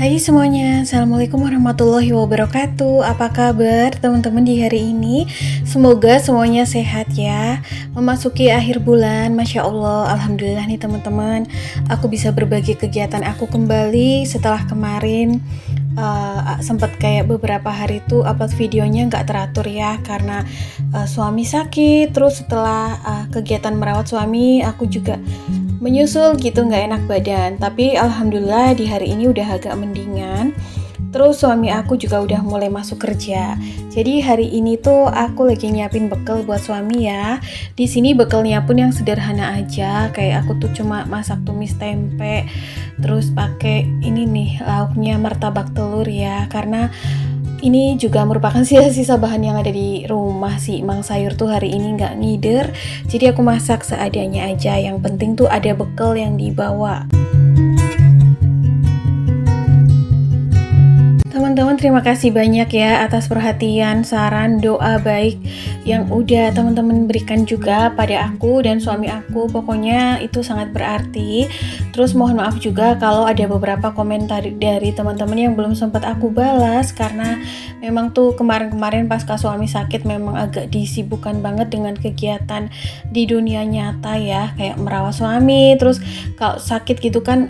Hai semuanya, Assalamualaikum warahmatullahi wabarakatuh. Apa kabar teman-teman di hari ini? Semoga semuanya sehat ya. Memasuki akhir bulan, Masya Allah, Alhamdulillah nih teman-teman. Aku bisa berbagi kegiatan aku kembali setelah kemarin sempat kayak beberapa hari itu upload videonya nggak teratur ya, karena suami sakit. Terus setelah kegiatan merawat suami, aku juga menyusul gitu, nggak enak badan. Tapi alhamdulillah di hari ini udah agak mendingan. Terus suami aku juga udah mulai masuk kerja. Jadi hari ini tuh aku lagi nyiapin bekal buat suami ya. Di sini bekalnya pun yang sederhana aja, kayak aku tuh cuma masak tumis tempe, terus pakai ini nih lauknya martabak telur ya, karena ini juga merupakan sisa-sisa bahan yang ada di rumah sih. Mang sayur tuh hari ini nggak ngider, jadi aku masak seadanya aja. Yang penting tuh ada bekal yang dibawa. Teman-teman, terima kasih banyak ya atas perhatian, saran, doa baik yang udah teman-teman berikan juga pada aku dan suami aku. Pokoknya itu sangat berarti. Terus mohon maaf juga kalau ada beberapa komentar dari teman-teman yang belum sempat aku balas, karena memang tuh kemarin-kemarin pasca suami sakit memang agak disibukkan banget dengan kegiatan di dunia nyata ya, kayak merawat suami. Terus kalau sakit gitu kan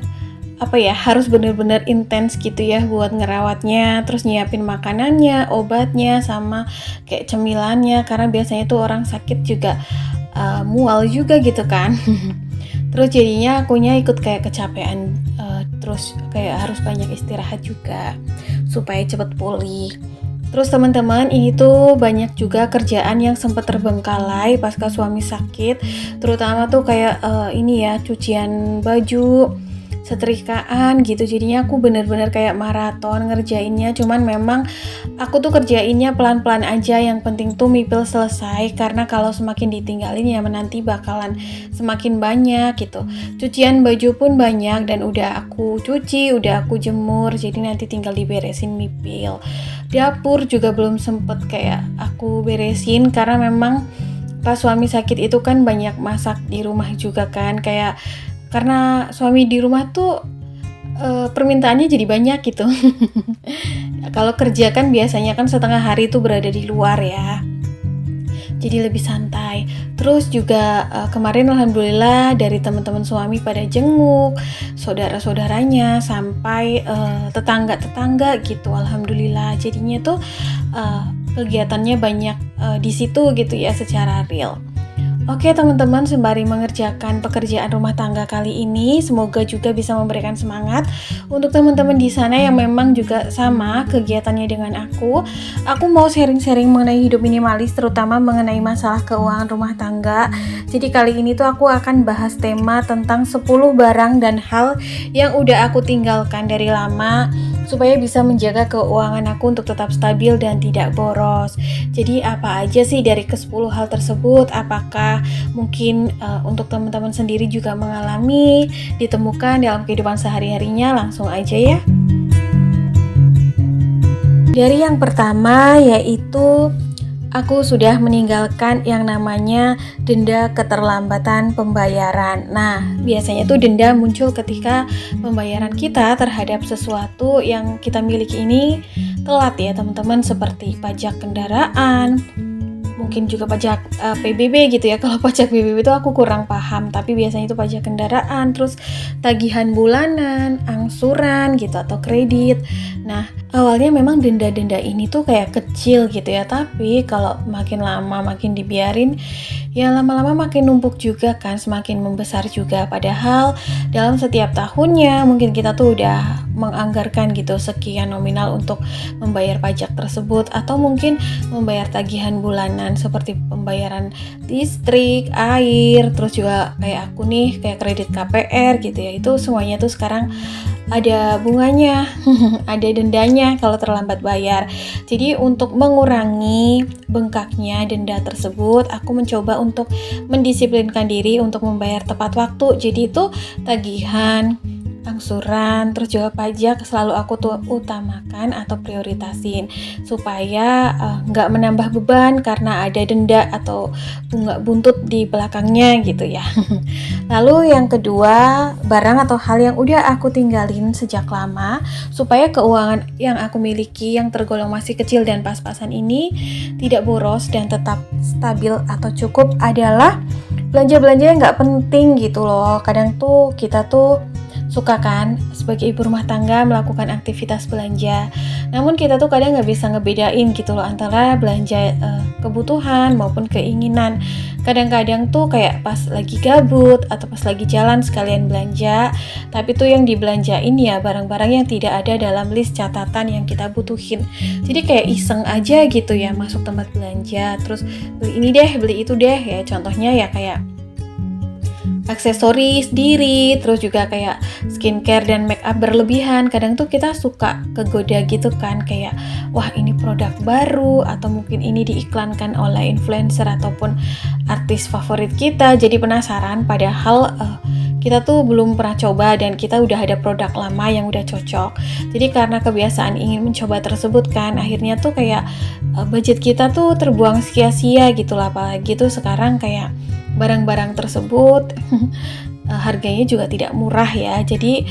harus bener-bener intens gitu ya buat ngerawatnya, terus nyiapin makanannya, obatnya, sama kayak cemilannya, karena biasanya tuh orang sakit juga mual juga gitu kan. Terus jadinya akunya ikut kayak kecapean, terus kayak harus banyak istirahat juga supaya cepet pulih. Terus teman-teman, ini tuh banyak juga kerjaan yang sempat terbengkalai pasca suami sakit, terutama tuh kayak ini ya, cucian baju, setrikaan gitu. Jadinya aku bener-bener kayak maraton ngerjainnya. Cuman memang aku tuh kerjainnya pelan-pelan aja, yang penting tuh mipil selesai, karena kalau semakin ditinggalin ya nanti bakalan semakin banyak gitu. Cucian baju pun banyak dan udah aku cuci, udah aku jemur, jadi nanti tinggal diberesin mipil. Dapur juga belum sempet kayak aku beresin, karena memang pas suami sakit itu kan banyak masak di rumah juga kan, kayak karena suami di rumah tuh permintaannya jadi banyak gitu. Kalau kerja kan biasanya kan setengah hari tuh berada di luar ya, jadi lebih santai. Terus juga kemarin alhamdulillah dari teman-teman suami pada jenguk saudara-saudaranya sampai tetangga-tetangga gitu. Alhamdulillah jadinya tuh kegiatannya banyak di situ gitu ya, secara real. Oke teman-teman, sembari mengerjakan pekerjaan rumah tangga kali ini, semoga juga bisa memberikan semangat untuk teman-teman di sana yang memang juga sama kegiatannya dengan aku. Aku mau sharing-sharing mengenai hidup minimalis, terutama mengenai masalah keuangan rumah tangga. Jadi kali ini tuh aku akan bahas tema tentang 10 barang dan hal yang udah aku tinggalkan dari lama, supaya bisa menjaga keuangan aku untuk tetap stabil dan tidak boros. Jadi apa aja sih dari ke-10 hal tersebut? Apakah mungkin untuk teman-teman sendiri juga mengalami, ditemukan dalam kehidupan sehari-harinya? Langsung aja ya. Dari yang pertama, yaitu aku sudah meninggalkan yang namanya denda keterlambatan pembayaran. Nah, biasanya tuh denda muncul ketika pembayaran kita terhadap sesuatu yang kita miliki ini telat ya teman-teman, seperti pajak kendaraan, mungkin juga pajak PBB gitu ya. Kalau pajak PBB itu aku kurang paham, tapi biasanya itu pajak kendaraan, terus tagihan bulanan, angsuran gitu atau kredit. Nah, awalnya memang denda-denda ini tuh kayak kecil gitu ya, tapi kalau makin lama makin dibiarin ya lama-lama makin numpuk juga kan, semakin membesar juga. Padahal dalam setiap tahunnya mungkin kita tuh udah menganggarkan gitu sekian nominal untuk membayar pajak tersebut, atau mungkin membayar tagihan bulanan seperti pembayaran listrik, air, terus juga kayak aku nih kayak kredit KPR gitu ya. Itu semuanya tuh sekarang ada bunganya, ada dendanya kalau terlambat bayar. Jadi untuk mengurangi bengkaknya denda tersebut, aku mencoba untuk mendisiplinkan diri untuk membayar tepat waktu. Jadi itu tagihan angsuran, terus juga pajak selalu aku tuh utamakan atau prioritasin supaya nggak menambah beban karena ada denda atau bunga buntut di belakangnya gitu ya. Lalu yang kedua, barang atau hal yang udah aku tinggalin sejak lama supaya keuangan yang aku miliki yang tergolong masih kecil dan pas-pasan ini tidak boros dan tetap stabil atau cukup adalah belanja-belanja yang nggak penting gitu loh. Kadang tuh kita tuh suka kan sebagai ibu rumah tangga melakukan aktivitas belanja, namun kita tuh kadang nggak bisa ngebedain gitu loh antara belanja kebutuhan maupun keinginan. Kadang-kadang tuh kayak pas lagi gabut atau pas lagi jalan sekalian belanja, tapi tuh yang dibelanjain ya barang-barang yang tidak ada dalam list catatan yang kita butuhin. Jadi kayak iseng aja gitu ya masuk tempat belanja, terus beli ini deh, beli itu deh ya. Contohnya ya kayak aksesoris diri, terus juga kayak skincare dan make up berlebihan. Kadang tuh kita suka kegoda gitu kan, kayak wah ini produk baru atau mungkin ini diiklankan oleh influencer ataupun artis favorit kita, jadi penasaran padahal kita tuh belum pernah coba dan kita udah ada produk lama yang udah cocok. Jadi karena kebiasaan ingin mencoba tersebut kan, akhirnya tuh kayak budget kita tuh terbuang sia-sia gitu lah. Apalagi tuh sekarang kayak barang-barang tersebut harganya juga tidak murah ya. Jadi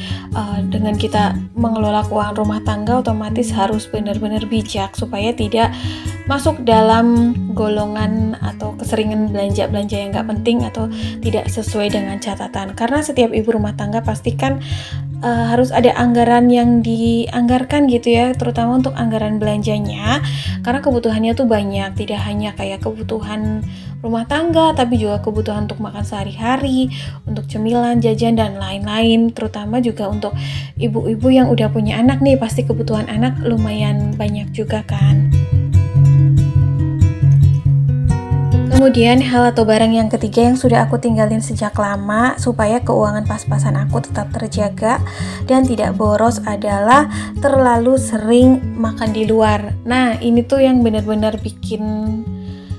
dengan kita mengelola keuangan rumah tangga otomatis harus benar-benar bijak supaya tidak masuk dalam golongan atau keseringan belanja-belanja yang gak penting atau tidak sesuai dengan catatan. Karena setiap ibu rumah tangga pastikan harus ada anggaran yang dianggarkan gitu ya, terutama untuk anggaran belanjanya, karena kebutuhannya tuh banyak, tidak hanya kayak kebutuhan rumah tangga tapi juga kebutuhan untuk makan sehari-hari, untuk cemilan, jajan dan lain-lain. Terutama juga untuk ibu-ibu yang udah punya anak nih, pasti kebutuhan anak lumayan banyak juga kan. Kemudian hal atau barang yang ketiga yang sudah aku tinggalin sejak lama supaya keuangan pas-pasan aku tetap terjaga dan tidak boros adalah terlalu sering makan di luar. Nah ini tuh yang benar-benar bikin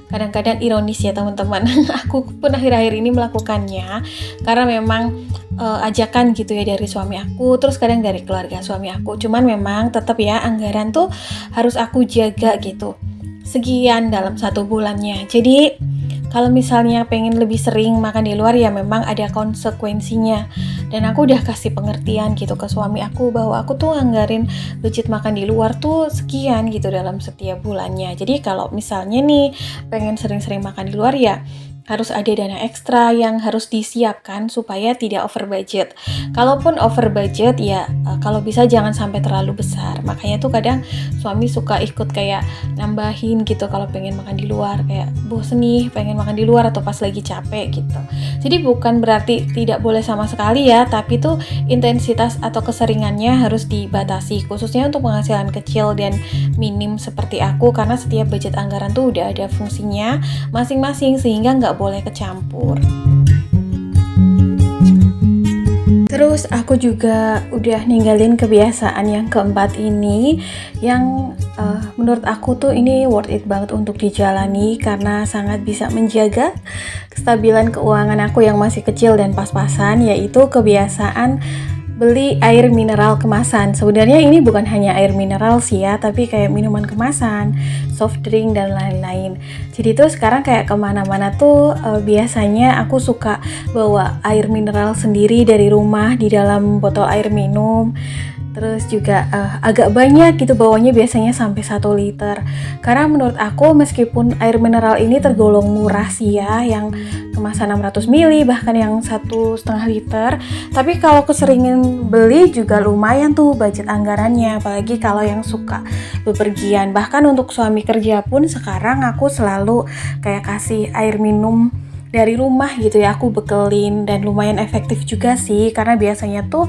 kadang-kadang ironis ya teman-teman. Aku pun akhir-akhir ini melakukannya karena memang ajakan gitu ya dari suami aku, terus kadang dari keluarga suami aku. Cuman memang tetap ya anggaran tuh harus aku jaga gitu, sekian dalam 1 bulannya. Jadi kalau misalnya pengen lebih sering makan di luar ya memang ada konsekuensinya. Dan aku udah kasih pengertian gitu ke suami aku bahwa aku tuh anggarin budget makan di luar tuh sekian gitu dalam setiap bulannya. Jadi kalau misalnya nih pengen sering-sering makan di luar ya harus ada dana ekstra yang harus disiapkan supaya tidak over budget. Kalaupun over budget ya kalau bisa jangan sampai terlalu besar. Makanya tuh kadang suami suka ikut kayak nambahin gitu kalau pengen makan di luar, kayak bosen nih pengen makan di luar atau pas lagi capek gitu. Jadi bukan berarti tidak boleh sama sekali ya, tapi tuh intensitas atau keseringannya harus dibatasi, khususnya untuk penghasilan kecil dan minim seperti aku, karena setiap budget anggaran tuh udah ada fungsinya masing-masing sehingga nggak boleh kecampur. Terus aku juga udah ninggalin kebiasaan yang keempat ini yang menurut aku tuh ini worth it banget untuk dijalani karena sangat bisa menjaga kestabilan keuangan aku yang masih kecil dan pas-pasan, yaitu kebiasaan beli air mineral kemasan. Sebenarnya ini bukan hanya air mineral sih ya, tapi kayak minuman kemasan, soft drink dan lain-lain. Jadi tuh sekarang kayak kemana-mana tuh biasanya aku suka bawa air mineral sendiri dari rumah di dalam botol air minum. Terus juga agak banyak gitu bawanya, biasanya sampai 1 liter. Karena menurut aku meskipun air mineral ini tergolong murah sih ya, yang kemasan 600 ml bahkan yang 1,5 liter, tapi kalau keseringan beli juga lumayan tuh budget anggarannya, apalagi kalau yang suka bepergian. Bahkan untuk suami kerja pun sekarang aku selalu kayak kasih air minum dari rumah gitu ya, aku bekelin, dan lumayan efektif juga sih karena biasanya tuh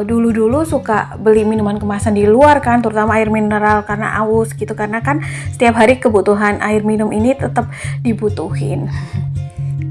dulu-dulu suka beli minuman kemasan di luar kan, terutama air mineral karena aus gitu, karena kan setiap hari kebutuhan air minum ini tetap dibutuhin.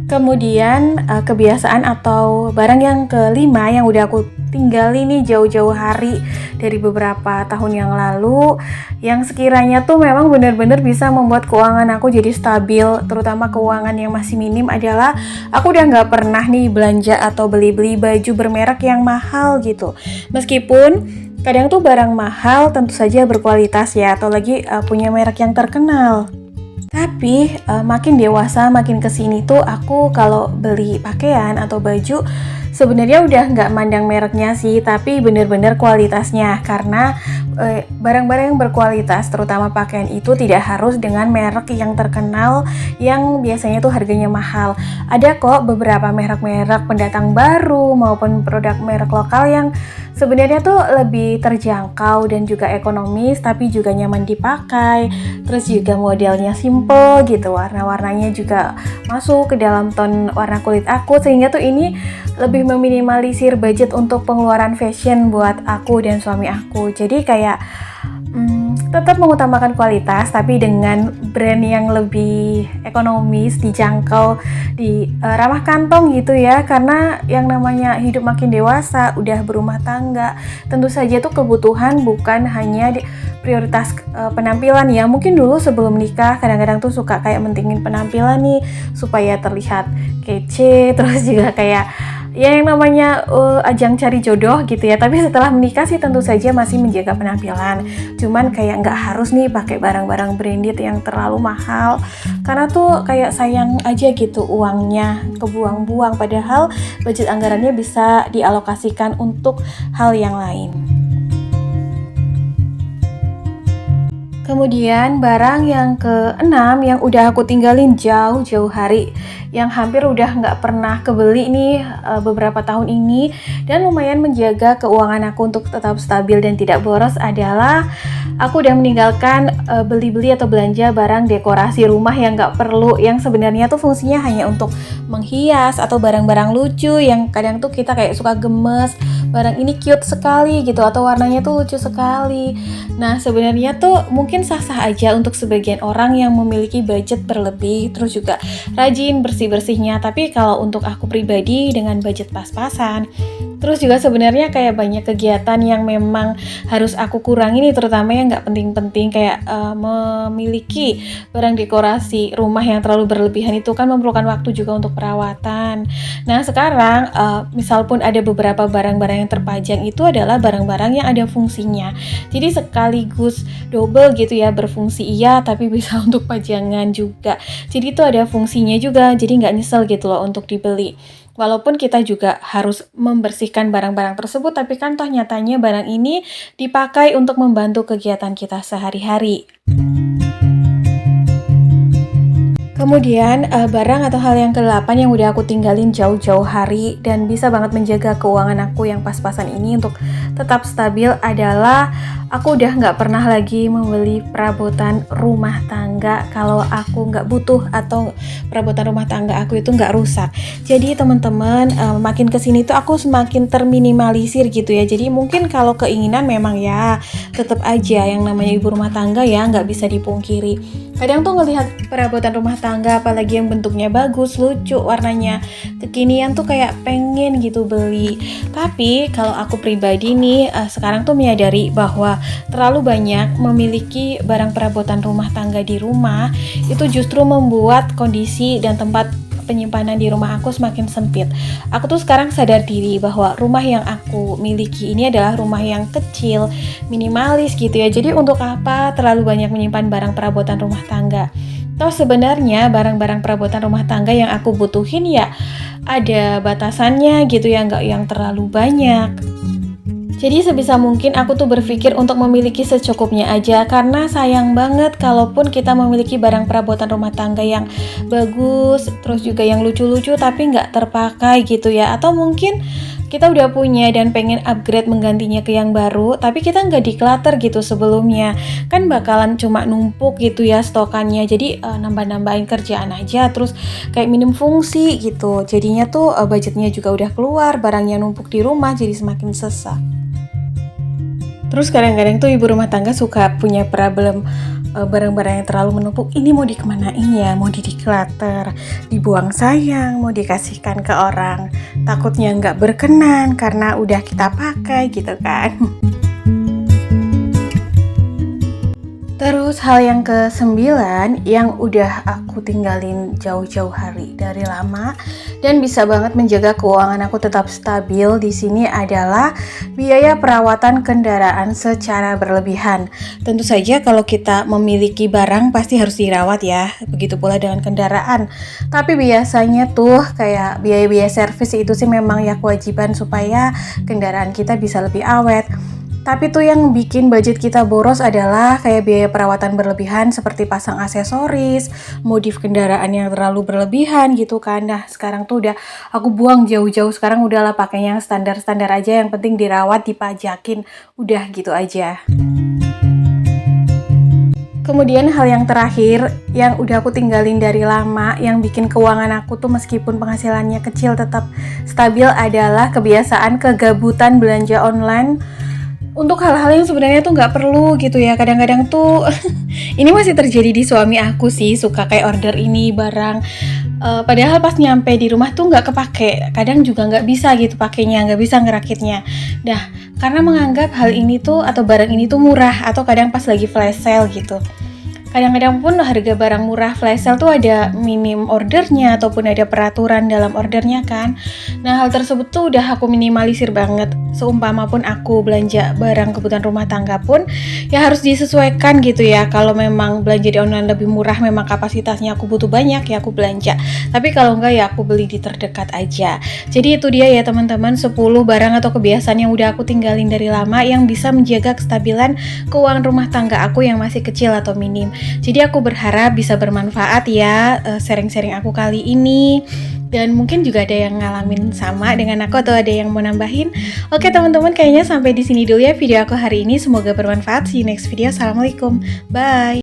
Kemudian kebiasaan atau barang yang kelima yang udah aku tinggali nih jauh-jauh hari dari beberapa tahun yang lalu, yang sekiranya tuh memang benar-benar bisa membuat keuangan aku jadi stabil, terutama keuangan yang masih minim, adalah aku udah nggak pernah nih belanja atau beli-beli baju bermerek yang mahal gitu. Meskipun kadang tuh barang mahal tentu saja berkualitas ya, atau lagi punya merek yang terkenal. Tapi makin dewasa, makin kesini tuh aku kalau beli pakaian atau baju sebenarnya udah nggak mandang mereknya sih, tapi bener-bener kualitasnya. Karena barang-barang yang berkualitas, terutama pakaian itu tidak harus dengan merek yang terkenal yang biasanya tuh harganya mahal. Ada kok beberapa merek-merek pendatang baru maupun produk merek lokal yang sebenarnya tuh lebih terjangkau dan juga ekonomis, tapi juga nyaman dipakai. Terus juga modelnya simple gitu, warna-warnanya juga masuk ke dalam ton warna kulit aku, sehingga tuh ini lebih meminimalisir budget untuk pengeluaran fashion buat aku dan suami aku. Jadi kayak tetap mengutamakan kualitas tapi dengan brand yang lebih ekonomis, dijangkau, ramah kantong gitu ya. Karena yang namanya hidup makin dewasa, udah berumah tangga, tentu saja tuh kebutuhan bukan hanya prioritas penampilan ya. Mungkin dulu sebelum nikah kadang-kadang tuh suka kayak mentingin penampilan nih supaya terlihat kece, terus juga kayak ya yang namanya ajang cari jodoh gitu ya. Tapi setelah menikah sih tentu saja masih menjaga penampilan, cuman kayak nggak harus nih pakai barang-barang branded yang terlalu mahal, karena tuh kayak sayang aja gitu uangnya kebuang-buang, padahal budget anggarannya bisa dialokasikan untuk hal yang lain. Kemudian barang yang keenam yang udah aku tinggalin jauh-jauh hari, yang hampir udah nggak pernah kebeli nih beberapa tahun ini, dan lumayan menjaga keuangan aku untuk tetap stabil dan tidak boros, adalah aku udah meninggalkan beli-beli atau belanja barang dekorasi rumah yang nggak perlu, yang sebenarnya tuh fungsinya hanya untuk menghias, atau barang-barang lucu yang kadang tuh kita kayak suka gemes, barang ini cute sekali gitu, atau warnanya tuh lucu sekali. Nah sebenarnya tuh mungkin sah-sah aja untuk sebagian orang yang memiliki budget berlebih, terus juga rajin bersih-bersihnya. Tapi kalau untuk aku pribadi dengan budget pas-pasan, terus juga sebenarnya kayak banyak kegiatan yang memang harus aku kurangi nih, terutama yang nggak penting-penting, kayak memiliki barang dekorasi rumah yang terlalu berlebihan itu kan memerlukan waktu juga untuk perawatan. Nah sekarang misal pun ada beberapa barang-barang yang terpajang, itu adalah barang-barang yang ada fungsinya, jadi sekaligus double gitu ya, berfungsi iya tapi bisa untuk pajangan juga, jadi itu ada fungsinya juga, jadi nggak nyesel gitu loh untuk dibeli. Walaupun kita juga harus membersihkan barang-barang tersebut, tapi kan toh nyatanya barang ini dipakai untuk membantu kegiatan kita sehari-hari. Kemudian barang atau hal yang ke-8 yang udah aku tinggalin jauh-jauh hari dan bisa banget menjaga keuangan aku yang pas-pasan ini untuk tetap stabil, adalah aku udah nggak pernah lagi membeli perabotan rumah tangga kalau aku nggak butuh atau perabotan rumah tangga aku itu nggak rusak. Jadi teman-teman, makin kesini tuh aku semakin terminimalisir gitu ya. Jadi mungkin kalau keinginan memang ya tetap aja yang namanya ibu rumah tangga ya, nggak bisa dipungkiri. Kadang tuh ngelihat perabotan rumah tangga, apalagi yang bentuknya bagus, lucu, warnanya kekinian tuh kayak pengen gitu beli. Tapi kalau aku pribadi nih, sekarang tuh menyadari bahwa terlalu banyak memiliki barang perabotan rumah tangga di rumah itu justru membuat kondisi dan tempat penyimpanan di rumah aku semakin sempit. Aku tuh sekarang sadar diri bahwa rumah yang aku miliki ini adalah rumah yang kecil, minimalis gitu ya. Jadi untuk apa terlalu banyak menyimpan barang perabotan rumah tangga? Toh sebenarnya barang-barang perabotan rumah tangga yang aku butuhin ya ada batasannya gitu ya, nggak yang terlalu banyak. Jadi sebisa mungkin aku tuh berpikir untuk memiliki secukupnya aja, karena sayang banget kalaupun kita memiliki barang perabotan rumah tangga yang bagus, terus juga yang lucu-lucu tapi nggak terpakai gitu ya. Atau mungkin kita udah punya dan pengen upgrade menggantinya ke yang baru, tapi kita nggak declutter gitu sebelumnya, kan bakalan cuma numpuk gitu ya stokannya. Jadi nambah-nambahin kerjaan aja, terus kayak minim fungsi gitu. Jadinya tuh budgetnya juga udah keluar, barangnya numpuk di rumah jadi semakin sesak. Terus kadang-kadang tuh ibu rumah tangga suka punya problem barang-barang yang terlalu menumpuk. Ini mau dikemanain ya? Mau di-declutter, dibuang sayang, mau dikasihkan ke orang. Takutnya nggak berkenan karena udah kita pakai gitu kan. Terus hal yang ke-9 yang udah aku tinggalin jauh-jauh hari dari lama dan bisa banget menjaga keuangan aku tetap stabil di sini adalah biaya perawatan kendaraan secara berlebihan. Tentu saja kalau kita memiliki barang pasti harus dirawat ya. Begitu pula dengan kendaraan. Tapi biasanya tuh kayak biaya-biaya servis itu sih memang ya kewajiban supaya kendaraan kita bisa lebih awet. Tapi tuh yang bikin budget kita boros adalah kayak biaya perawatan berlebihan seperti pasang aksesoris, modif kendaraan yang terlalu berlebihan gitu kan. Nah sekarang tuh udah aku buang jauh-jauh, sekarang udahlah pakai yang standar-standar aja, yang penting dirawat, dipajakin, udah gitu aja. Kemudian hal yang terakhir yang udah aku tinggalin dari lama yang bikin keuangan aku tuh meskipun penghasilannya kecil tetap stabil adalah kebiasaan kegabutan belanja online untuk hal-hal yang sebenarnya tuh nggak perlu gitu ya. Kadang-kadang tuh ini masih terjadi di suami aku sih, suka kayak order ini barang padahal pas nyampe di rumah tuh nggak kepake, kadang juga nggak bisa gitu pakainya, nggak bisa ngerakitnya. Nah karena menganggap hal ini tuh atau barang ini tuh murah, atau kadang pas lagi flash sale gitu. Kadang-kadang pun harga barang murah flash sale tuh ada minim ordernya ataupun ada peraturan dalam ordernya kan. Nah hal tersebut tuh udah aku minimalisir banget. Seumpama pun aku belanja barang kebutuhan rumah tangga pun ya harus disesuaikan gitu ya. Kalau memang belanja di online lebih murah, memang kapasitasnya aku butuh banyak ya aku belanja. Tapi kalau enggak ya aku beli di terdekat aja. Jadi itu dia ya teman-teman, 10 barang atau kebiasaan yang udah aku tinggalin dari lama yang bisa menjaga kestabilan keuangan rumah tangga aku yang masih kecil atau minim. Jadi aku berharap bisa bermanfaat ya sharing-sharing aku kali ini. Dan mungkin juga ada yang ngalamin sama dengan aku atau ada yang mau nambahin. Oke teman-teman, kayaknya sampai di sini dulu ya video aku hari ini. Semoga bermanfaat. See you next video. Assalamualaikum. Bye.